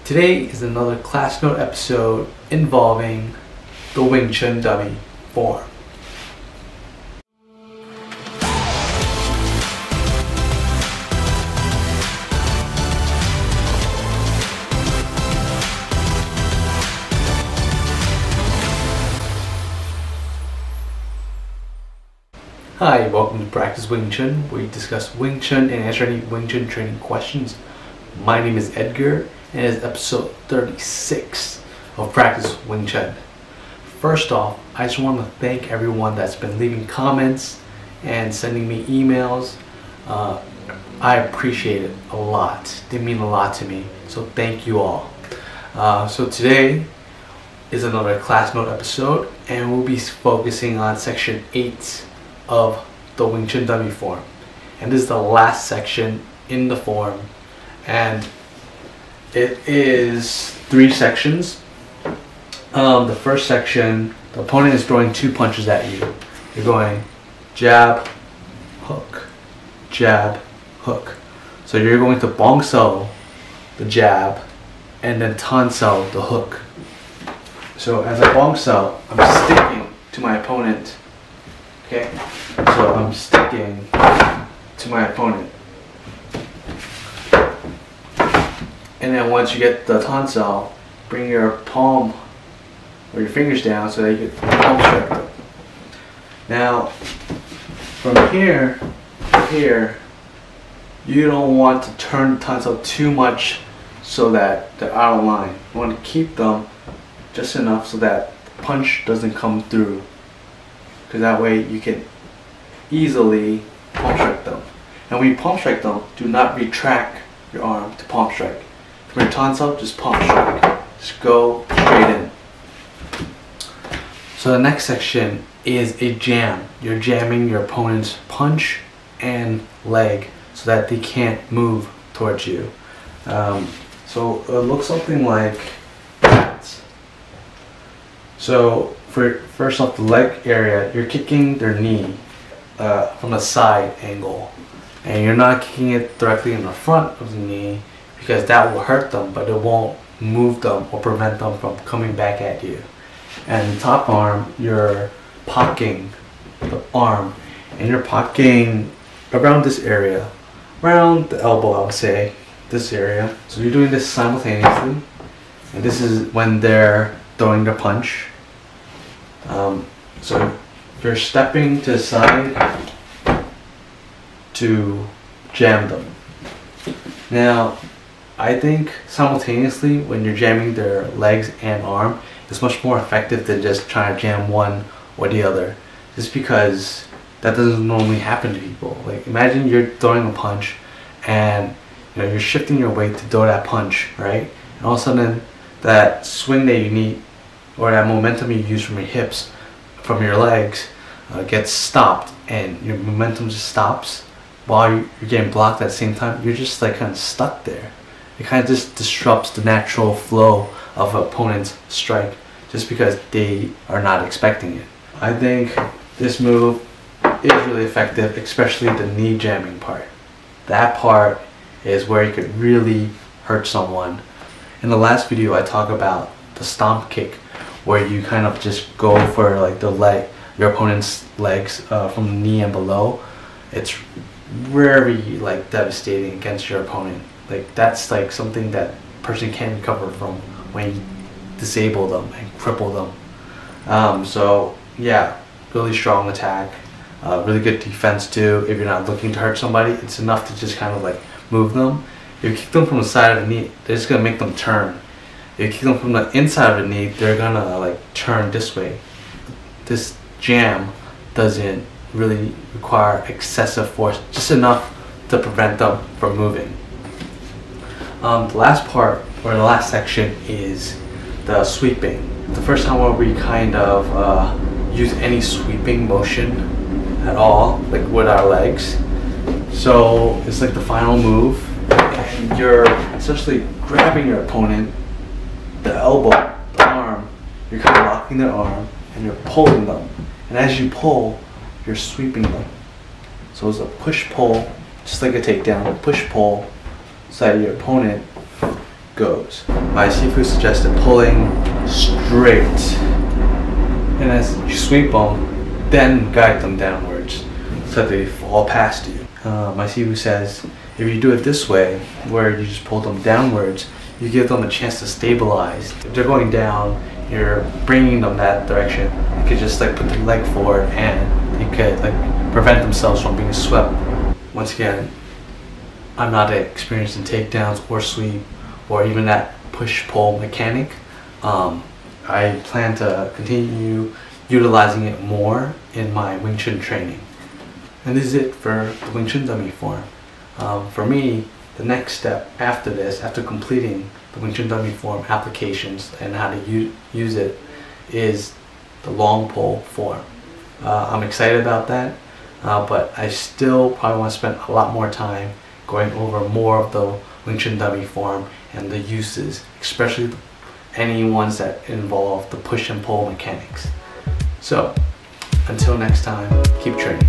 Today is another class note episode involving the Wing Chun Dummy Form. Hi, welcome to Practice Wing Chun, where we discuss Wing Chun and answer any Wing Chun training questions. My name is Edgar, and it is episode 36 of Practice Wing Chun. First off, I just want to thank everyone that's been leaving comments and sending me emails. I appreciate it a lot. They mean a lot to me, so thank you all. So today is another class note episode, and we'll be focusing on section 8 of the Wing Chun Dummy Form. And this is the last section in the form, and it is 3 sections. The first section, the opponent is throwing 2 punches at you. You're going jab, hook, jab, hook. So you're going to bong so the jab and then tan so the hook. So as I bong so, I'm sticking to my opponent. Okay, so I'm sticking to my opponent. And then once you get the tansel, bring your palm or your fingers down so that you can palm strike them. Now, from here to here, you don't want to turn the tansel too much so that they're out of line. You want to keep them just enough so that the punch doesn't come through, because that way you can easily palm strike them. And when you palm strike them, do not retract your arm to palm strike. From your tansel, just palm strike. Just go straight in. So the next section is a jam. You're jamming your opponent's punch and leg so that they can't move towards you. So it looks something like that. So first off, the leg area, you're kicking their knee from a side angle, and you're not kicking it directly in the front of the knee, because that will hurt them, but it won't move them or prevent them from coming back at you. And the top arm, you're pocking the arm, and you're pocking around this area, around the elbow, I would say, this area. So you're doing this simultaneously, and this is when they're throwing their punch. So you're stepping to the side to jam them. Now, I think simultaneously when you're jamming their legs and arm, it's much more effective than just trying to jam one or the other, just because that doesn't normally happen to people. Like, imagine you're throwing a punch and you're shifting your weight to throw that punch, right? And all of a sudden that swing that you need, or that momentum you use from your hips, from your legs, gets stopped, and your momentum just stops while you're getting blocked at the same time. You're just like kind of stuck there. It kind of just disrupts the natural flow of an opponent's strike just because they are not expecting it. I think this move is really effective, especially the knee jamming part. That part is where you could really hurt someone. In the last video, I talk about the stomp kick, where you kind of just go for like the leg, your opponent's legs from the knee and below. It's very like devastating against your opponent. Like, that's like something that person can't recover from when you disable them and cripple them. So yeah, really strong attack, really good defense too. If you're not looking to hurt somebody, it's enough to just kind of like move them. If you kick them from the side of the knee, they're just gonna make them turn. If you kick them from the inside of the knee, they're gonna like turn this way. This jam doesn't really require excessive force, just enough to prevent them from moving. The last part, or the last section, is the sweeping. The first time where we kind of use any sweeping motion at all, like with our legs. So it's like the final move, and you're essentially grabbing your opponent, the elbow, the arm. You're kind of locking their arm, and you're pulling them. And as you pull, you're sweeping them. So it's a push-pull, just like a takedown, push-pull, so that your opponent goes. My Sifu suggested pulling straight, and as you sweep them, then guide them downwards so that they fall past you. My Sifu says if you do it this way, where you just pull them downwards, you give them a chance to stabilize. If they're going down, you're bringing them that direction. You could just like put the leg forward and you could like prevent themselves from being swept. Once again, I'm not experienced in takedowns or sweep or even that push-pull mechanic. I plan to continue utilizing it more in my Wing Chun training. And this is it for the Wing Chun Dummy Form. For me, the next step after this, after completing the Wing Chun Dummy Form applications and how to use it, is the long pole form. I'm excited about that, but I still probably want to spend a lot more time going over more of the Wing Chun Dummy Form and the uses, especially any ones that involve the push and pull mechanics. So, until next time, keep training.